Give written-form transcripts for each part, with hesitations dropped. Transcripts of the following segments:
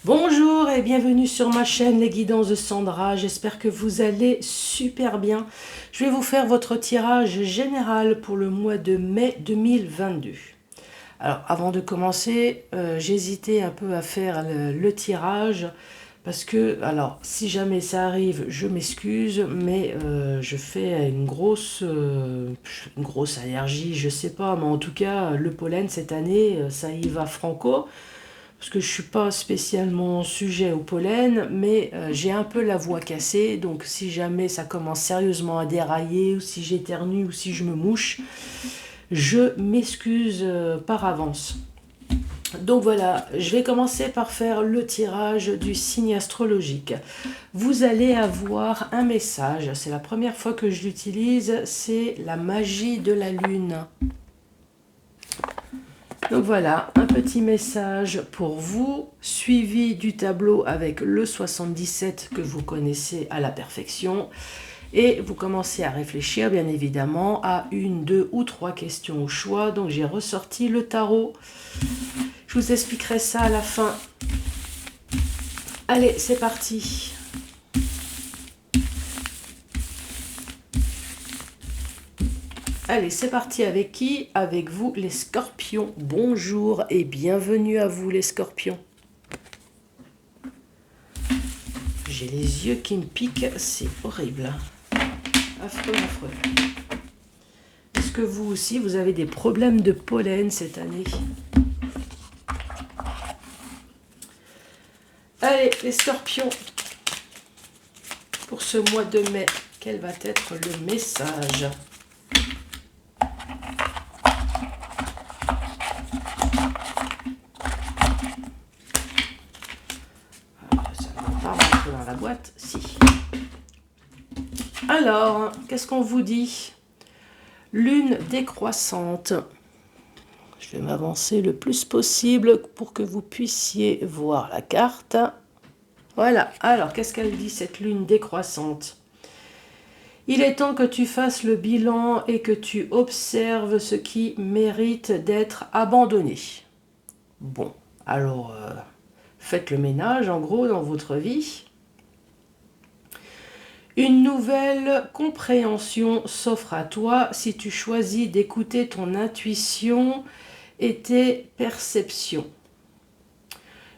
Bonjour et bienvenue sur ma chaîne Les Guidances de Sandra, j'espère que vous allez super bien. Je vais vous faire votre tirage général pour le mois de mai 2022. Alors avant de commencer, j'hésitais un peu à faire le tirage parce que, alors si jamais ça arrive, je m'excuse, mais je fais une grosse allergie, je sais pas, mais en tout cas le pollen cette année, ça y va franco. Parce que je ne suis pas spécialement sujet au pollen, mais j'ai un peu la voix cassée, donc si jamais ça commence sérieusement à dérailler, ou si j'éternue, ou si je me mouche, je m'excuse par avance. Donc voilà, je vais commencer par faire le tirage du signe astrologique. Vous allez avoir un message, c'est la première fois que je l'utilise, c'est la magie de la lune. Donc voilà, un petit message pour vous, suivi du tableau avec le 77 que vous connaissez à la perfection. Et vous commencez à réfléchir, bien évidemment, à une, deux ou trois questions au choix. Donc j'ai ressorti le tarot. Je vous expliquerai ça à la fin. Allez, c'est parti. Allez, c'est parti avec qui? Avec vous, les scorpions. Bonjour et bienvenue à vous, les scorpions. J'ai les yeux qui me piquent, c'est horrible. Affreux, affreux. Est-ce que vous aussi, vous avez des problèmes de pollen cette année? Allez, les scorpions. Pour ce mois de mai, quel va être le message? Dans la boîte, si. Alors, qu'est-ce qu'on vous dit? Lune décroissante. Je vais m'avancer le plus possible pour que vous puissiez voir la carte. Voilà, alors qu'est-ce qu'elle dit cette lune décroissante? Il est temps que tu fasses le bilan et que tu observes ce qui mérite d'être abandonné. Bon, alors faites le ménage en gros dans votre vie. Une nouvelle compréhension s'offre à toi si tu choisis d'écouter ton intuition et tes perceptions.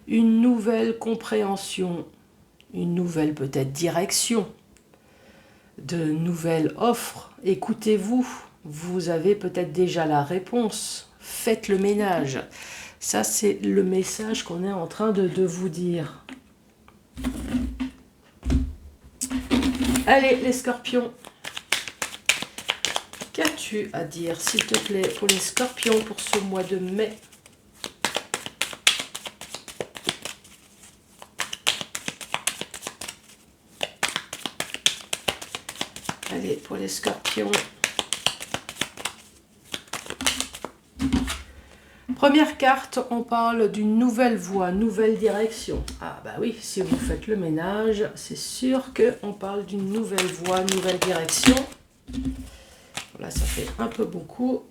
Une nouvelle compréhension, une nouvelle peut-être direction, de nouvelles offres. Écoutez-vous, vous avez peut-être déjà la réponse. Faites le ménage. Ça, c'est le message qu'on est en train de vous dire. Allez, les scorpions. Qu'as-tu à dire, s'il te plaît, pour les scorpions pour ce mois de mai? Allez, pour les scorpions. Première carte, on parle d'une nouvelle voie, nouvelle direction. Ah bah oui, si vous faites le ménage, c'est sûr qu'on parle d'une nouvelle voie, nouvelle direction. Là, ça fait un peu beaucoup.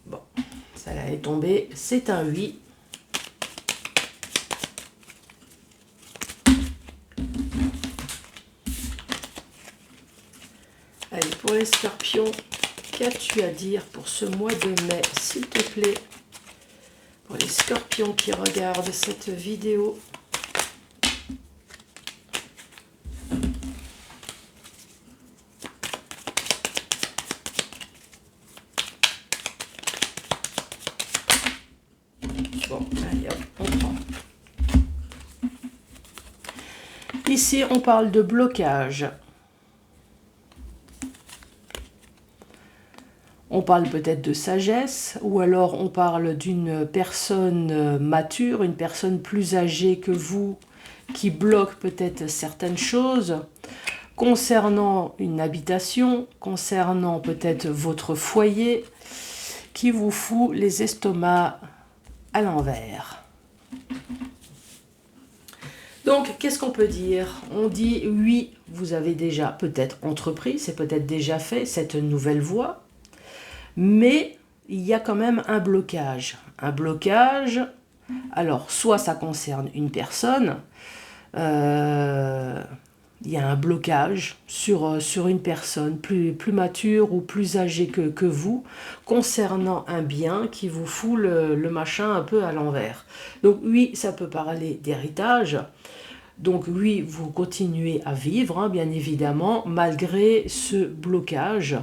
Bon, ça est tombé, c'est un oui. Allez, pour les scorpions, qu'as-tu à dire pour ce mois de mai, s'il te plaît? Pour les scorpions qui regardent cette vidéo. Bon, allez hop, on prend. Ici, on parle de blocage. On parle peut-être de sagesse, ou alors on parle d'une personne mature, une personne plus âgée que vous, qui bloque peut-être certaines choses, concernant une habitation, concernant peut-être votre foyer, qui vous fout les estomacs à l'envers. Donc, qu'est-ce qu'on peut dire? On dit, oui, vous avez déjà peut-être entrepris, c'est peut-être déjà fait, cette nouvelle voie. Mais il y a quand même un blocage. Un blocage, alors soit ça concerne une personne, euh, il y a un blocage sur une personne plus mature ou plus âgée que vous concernant un bien qui vous fout le machin un peu à l'envers. Donc oui, ça peut parler d'héritage. Donc oui, vous continuez à vivre, hein, bien évidemment, malgré ce blocage.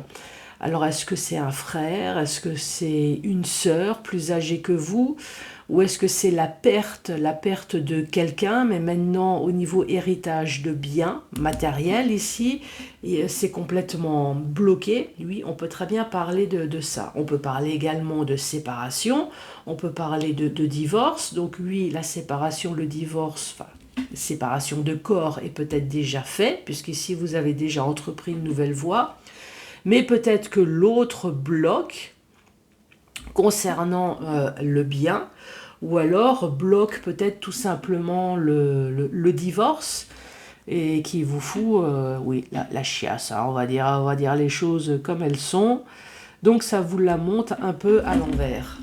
Alors est-ce que c'est un frère? Est-ce que c'est une sœur plus âgée que vous? Ou est-ce que c'est la perte de quelqu'un, mais maintenant au niveau héritage de biens matériels ici, c'est complètement bloqué. Oui, on peut très bien parler de ça. On peut parler également de séparation, on peut parler de divorce. Donc oui, la séparation, le divorce, enfin, séparation de corps est peut-être déjà fait, puisqu'ici vous avez déjà entrepris une nouvelle voie. Mais peut-être que l'autre bloque concernant le bien, ou alors bloque peut-être tout simplement le divorce, et qui vous fout oui, la chiasse, hein, on va dire les choses comme elles sont. Donc ça vous la monte un peu à l'envers.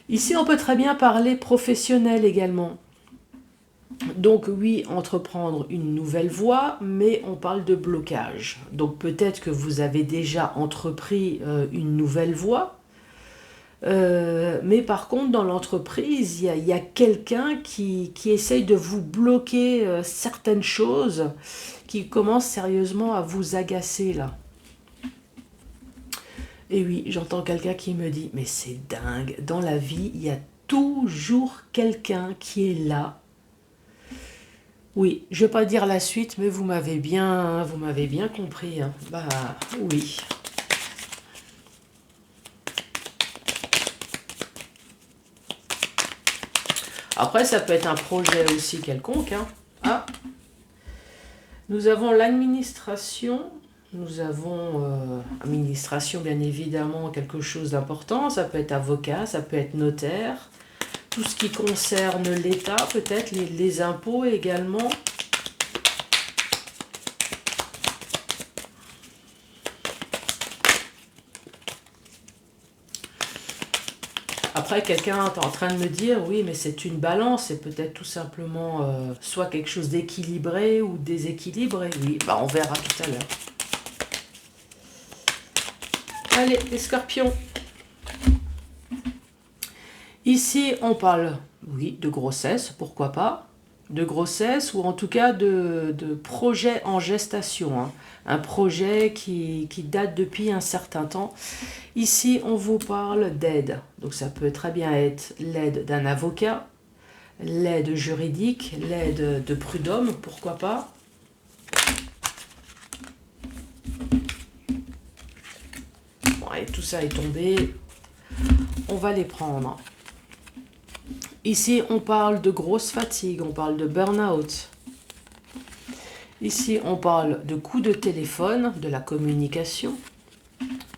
Ici, on peut très bien parler professionnel également. Donc oui, entreprendre une nouvelle voie, mais on parle de blocage. Donc peut-être que vous avez déjà entrepris une nouvelle voie, mais par contre dans l'entreprise, il y a quelqu'un qui essaye de vous bloquer certaines choses, qui commence sérieusement à vous agacer là. Et oui, j'entends quelqu'un qui me dit, mais c'est dingue, dans la vie, il y a toujours quelqu'un qui est là. Oui, je vais pas dire la suite, mais vous m'avez bien compris, hein. Bah oui. Après, ça peut être un projet aussi quelconque, hein. Ah, nous avons l'administration. Nous avons administration, bien évidemment, quelque chose d'important. Ça peut être avocat, ça peut être notaire. Tout ce qui concerne l'État, peut-être les impôts également. Après, quelqu'un est en train de me dire, oui, mais c'est une balance, c'est peut-être tout simplement soit quelque chose d'équilibré ou déséquilibré. Oui, bah on verra tout à l'heure. Allez, les scorpions. Ici, on parle, oui, de grossesse, pourquoi pas. De grossesse ou en tout cas de projet en gestation, hein. Un projet qui date depuis un certain temps. Ici, on vous parle d'aide. Donc ça peut très bien être l'aide d'un avocat, l'aide juridique, l'aide de prud'homme, pourquoi pas. Bon, et tout ça est tombé. On va les prendre. Ici, on parle de grosse fatigue, on parle de burn-out. Ici, on parle de coups de téléphone, de la communication.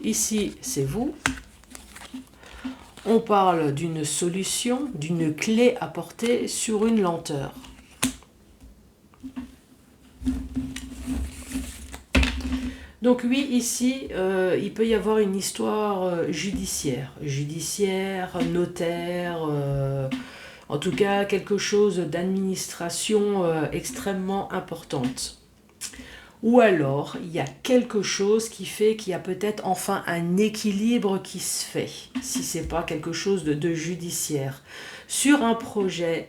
Ici, c'est vous. On parle d'une solution, d'une clé à porter sur une lenteur. Donc oui, ici, il peut y avoir une histoire judiciaire, notaire, en tout cas quelque chose d'administration extrêmement importante. Ou alors, il y a quelque chose qui fait qu'il y a peut-être enfin un équilibre qui se fait, si ce n'est pas quelque chose de judiciaire, sur un projet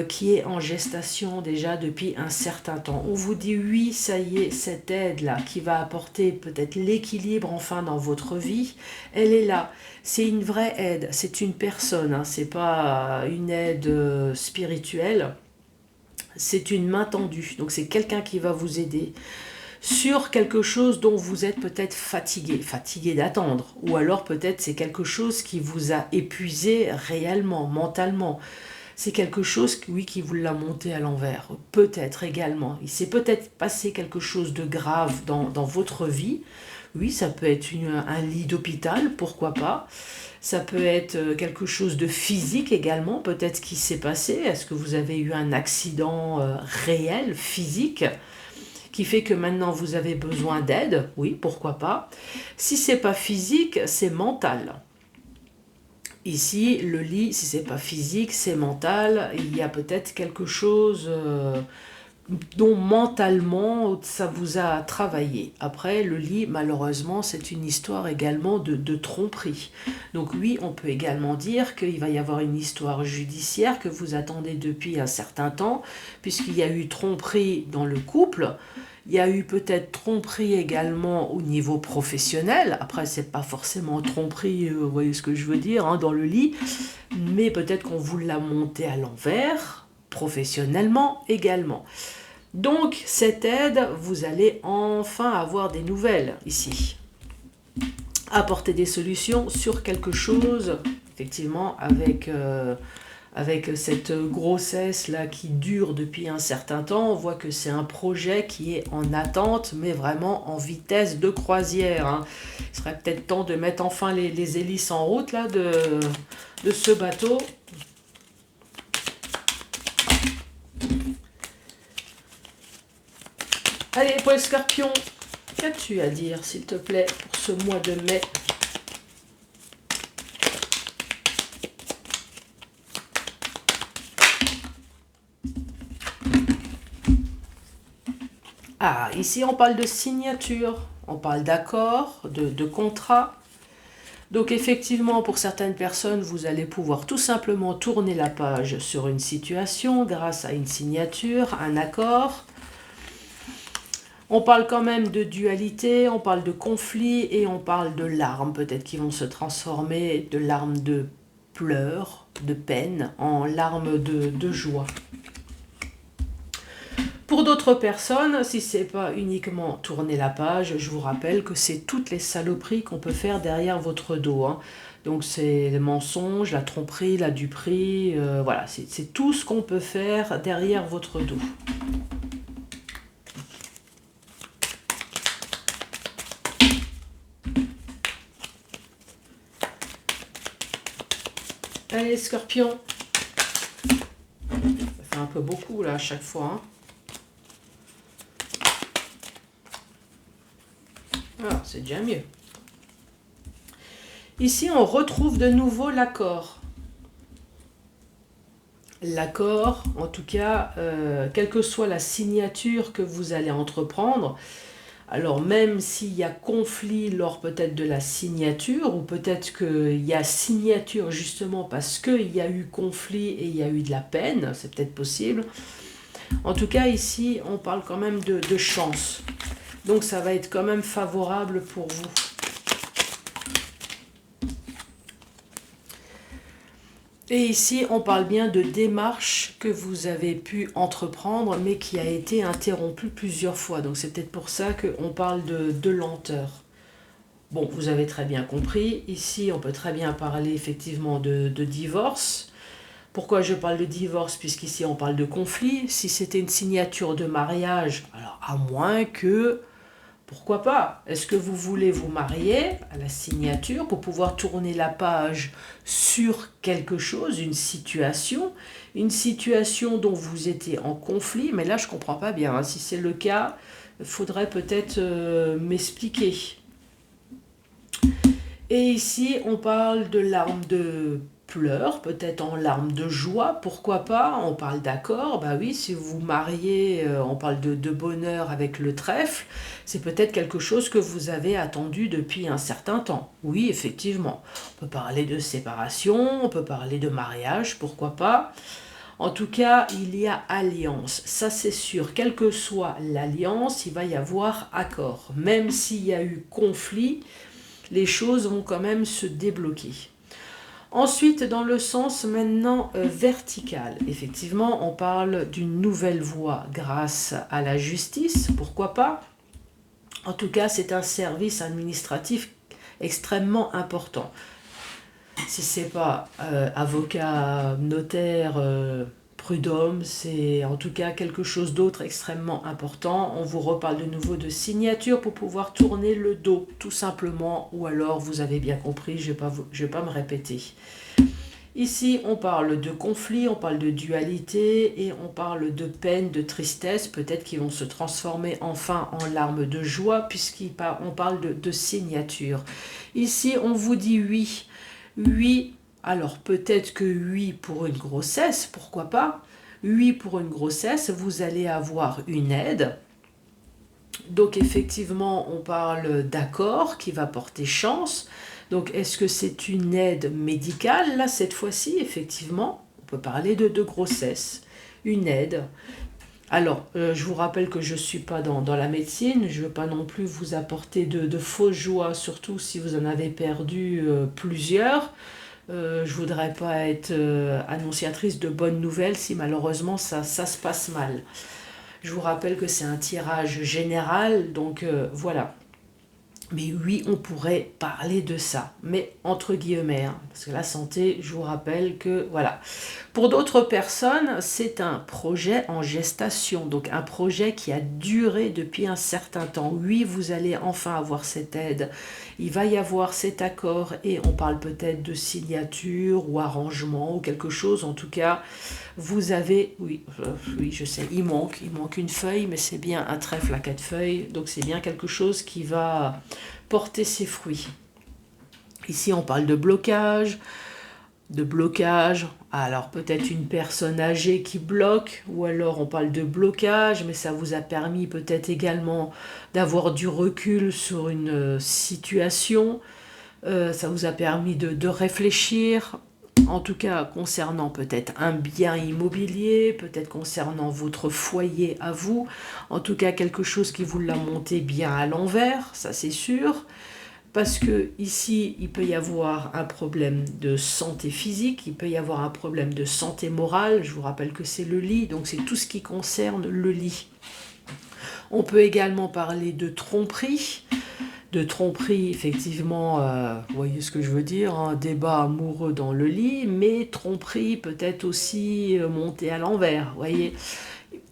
qui est en gestation déjà depuis un certain temps. On vous dit oui, ça y est, cette aide-là qui va apporter peut-être l'équilibre enfin dans votre vie, elle est là. C'est une vraie aide, c'est une personne, hein, c'est pas une aide spirituelle. C'est une main tendue, donc c'est quelqu'un qui va vous aider sur quelque chose dont vous êtes peut-être fatigué d'attendre, ou alors peut-être c'est quelque chose qui vous a épuisé réellement, mentalement. C'est quelque chose, oui, qui vous l'a monté à l'envers, peut-être également. Il s'est peut-être passé quelque chose de grave dans votre vie. Oui, ça peut être un lit d'hôpital, pourquoi pas. Ça peut être quelque chose de physique également, peut-être qui s'est passé. Est-ce que vous avez eu un accident réel, physique, qui fait que maintenant vous avez besoin d'aide? Oui, pourquoi pas. Si c'est pas physique, c'est mental. Ici, le lit, si c'est pas physique, c'est mental. Il y a peut-être quelque chose dont mentalement ça vous a travaillé. Après, le lit, malheureusement, c'est une histoire également de tromperie. Donc oui, on peut également dire qu'il va y avoir une histoire judiciaire que vous attendez depuis un certain temps, puisqu'il y a eu tromperie dans le couple. Il y a eu peut-être tromperie également au niveau professionnel. Après, c'est pas forcément tromperie, vous voyez ce que je veux dire, hein, dans le lit, mais peut-être qu'on vous l'a monté à l'envers, professionnellement également. Donc, cette aide, vous allez enfin avoir des nouvelles ici. Apporter des solutions sur quelque chose, effectivement, avec cette grossesse là qui dure depuis un certain temps, on voit que c'est un projet qui est en attente, mais vraiment en vitesse de croisière, hein. Il serait peut-être temps de mettre enfin les hélices en route là de ce bateau. Allez, pour les scorpions, qu'as-tu à dire, s'il te plaît, pour ce mois de mai? Ah, ici on parle de signature, on parle d'accord, de contrat. Donc effectivement, pour certaines personnes, vous allez pouvoir tout simplement tourner la page sur une situation grâce à une signature, un accord. On parle quand même de dualité, on parle de conflit et on parle de larmes peut-être qui vont se transformer de larmes de pleurs, de peine, en larmes de joie. Pour d'autres personnes, si c'est pas uniquement tourner la page, je vous rappelle que c'est toutes les saloperies qu'on peut faire derrière votre dos, hein. Donc c'est les mensonges, la tromperie, la duperie, voilà, c'est tout ce qu'on peut faire derrière votre dos. Allez, scorpion. Ça fait un peu beaucoup là à chaque fois, hein. Ah, c'est déjà mieux. Ici, on retrouve de nouveau l'accord. L'accord, en tout cas, quelle que soit la signature que vous allez entreprendre, alors même s'il y a conflit lors peut-être de la signature, ou peut-être qu'il y a signature justement parce qu'il y a eu conflit et il y a eu de la peine, c'est peut-être possible. En tout cas, ici, on parle quand même de chance. Donc ça va être quand même favorable pour vous. Et ici, on parle bien de démarche que vous avez pu entreprendre, mais qui a été interrompue plusieurs fois. Donc c'est peut-être pour ça qu'on parle de lenteur. Bon, vous avez très bien compris. Ici, on peut très bien parler effectivement de divorce. Pourquoi je parle de divorce? Puisqu'ici, on parle de conflit. Si c'était une signature de mariage, alors à moins que... Pourquoi pas? Est-ce que vous voulez vous marier à la signature pour pouvoir tourner la page sur quelque chose, une situation dont vous étiez en conflit? Mais là, je ne comprends pas bien, hein. Si c'est le cas, il faudrait peut-être m'expliquer. Et ici, on parle de larmes de pleurs, peut-être en larmes de joie, pourquoi pas? On parle d'accord, bah oui, si vous vous mariez, on parle de bonheur avec le trèfle, c'est peut-être quelque chose que vous avez attendu depuis un certain temps. Oui, effectivement. On peut parler de séparation, on peut parler de mariage, pourquoi pas? En tout cas, il y a alliance, ça c'est sûr. Quelle que soit l'alliance, il va y avoir accord. Même s'il y a eu conflit, les choses vont quand même se débloquer. Ensuite, dans le sens maintenant vertical, effectivement, on parle d'une nouvelle voie grâce à la justice, pourquoi pas? En tout cas, c'est un service administratif extrêmement important. Si ce n'est pas avocat, notaire, prud'homme, c'est en tout cas quelque chose d'autre extrêmement important. On vous reparle de nouveau de signature pour pouvoir tourner le dos, tout simplement, ou alors vous avez bien compris, je vais pas me répéter. Ici, on parle de conflit, on parle de dualité et on parle de peine, de tristesse, peut-être qu'ils vont se transformer enfin en larmes de joie puisqu'on parle de signature. Ici, on vous dit oui. Oui, Alors peut-être que oui pour une grossesse, pourquoi pas? Oui pour une grossesse, vous allez avoir une aide. Donc effectivement, on parle d'accord qui va porter chance. Donc est-ce que c'est une aide médicale? Là, cette fois-ci, effectivement, on peut parler de grossesse, une aide. Alors, je vous rappelle que je ne suis pas dans la médecine, je ne veux pas non plus vous apporter de fausses joies, surtout si vous en avez perdu plusieurs. Je ne voudrais pas être annonciatrice de bonnes nouvelles si malheureusement ça se passe mal. Je vous rappelle que c'est un tirage général, donc voilà. Mais oui, on pourrait parler de ça, mais entre guillemets, hein, parce que la santé, je vous rappelle que voilà. Pour d'autres personnes, c'est un projet en gestation, donc un projet qui a duré depuis un certain temps. Oui, vous allez enfin avoir cette aide, il va y avoir cet accord et on parle peut-être de signature ou arrangement ou quelque chose. En tout cas, vous avez, oui, je sais, il manque une feuille, mais c'est bien un trèfle à 4 feuilles, donc c'est bien quelque chose qui va porter ses fruits. Ici, on parle de blocage, alors peut-être une personne âgée qui bloque, ou alors on parle de blocage, mais ça vous a permis peut-être également d'avoir du recul sur une situation, ça vous a permis de réfléchir, en tout cas concernant peut-être un bien immobilier, peut-être concernant votre foyer à vous, en tout cas quelque chose qui vous l'a monté bien à l'envers, ça c'est sûr. Parce que ici, il peut y avoir un problème de santé physique, il peut y avoir un problème de santé morale. Je vous rappelle que c'est le lit, donc c'est tout ce qui concerne le lit. On peut également parler de tromperie. De tromperie, effectivement, vous voyez ce que je veux dire, un débat amoureux dans le lit, mais tromperie peut-être aussi montée à l'envers, vous voyez.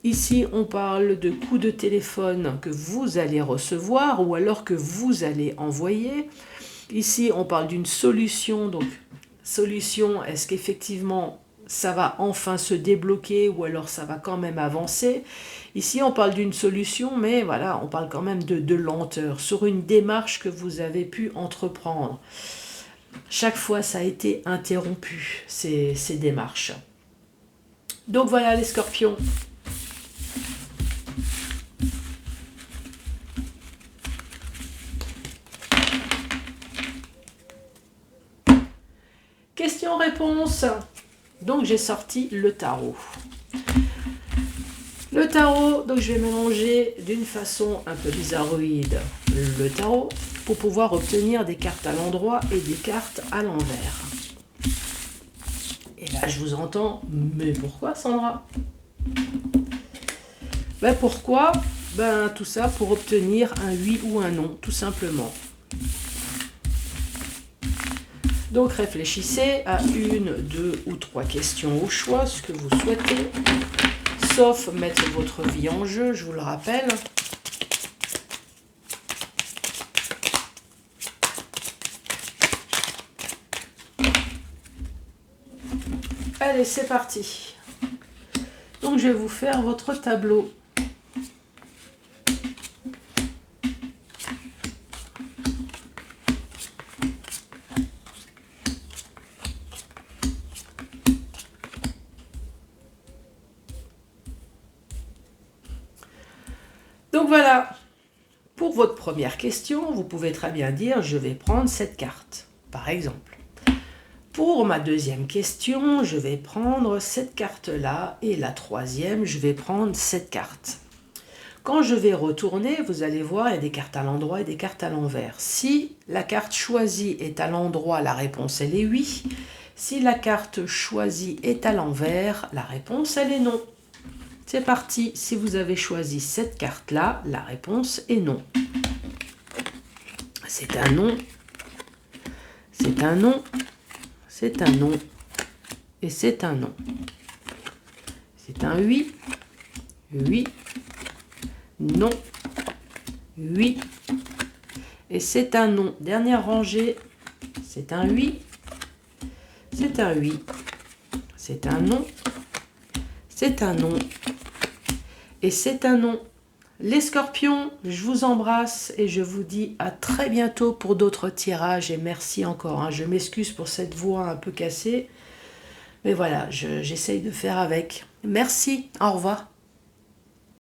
Ici, on parle de coups de téléphone que vous allez recevoir ou alors que vous allez envoyer. Ici, on parle d'une solution. Donc, solution, est-ce qu'effectivement, ça va enfin se débloquer ou alors ça va quand même avancer? Ici, on parle d'une solution, mais voilà, on parle quand même de lenteur sur une démarche que vous avez pu entreprendre. Chaque fois, ça a été interrompu, ces démarches. Donc voilà les scorpions. Question-réponse. Donc j'ai sorti le tarot. Le tarot, donc je vais mélanger d'une façon un peu bizarroïde le tarot pour pouvoir obtenir des cartes à l'endroit et des cartes à l'envers. Et là je vous entends, mais pourquoi Sandra? Ben pourquoi? Ben tout ça pour obtenir un oui ou un non, tout simplement. Donc réfléchissez à une, deux ou trois questions au choix, ce que vous souhaitez, sauf mettre votre vie en jeu, je vous le rappelle. Allez, c'est parti. Donc je vais vous faire votre tableau. Donc voilà, pour votre première question, vous pouvez très bien dire « je vais prendre cette carte », par exemple. Pour ma deuxième question, je vais prendre cette carte-là et la troisième, je vais prendre cette carte. Quand je vais retourner, vous allez voir, il y a des cartes à l'endroit et des cartes à l'envers. Si la carte choisie est à l'endroit, la réponse elle est oui. Si la carte choisie est à l'envers, la réponse elle est non. C'est parti, si vous avez choisi cette carte-là, la réponse est non. C'est un non, c'est un non, c'est un non, et c'est un non. C'est un oui, oui, non, oui, et c'est un non. Dernière rangée, c'est un oui, c'est un oui, c'est un non, c'est un non, et c'est un non. Les scorpions, je vous embrasse et je vous dis à très bientôt pour d'autres tirages et merci encore, hein. Je m'excuse pour cette voix un peu cassée, mais voilà, j'essaye de faire avec. Merci, au revoir.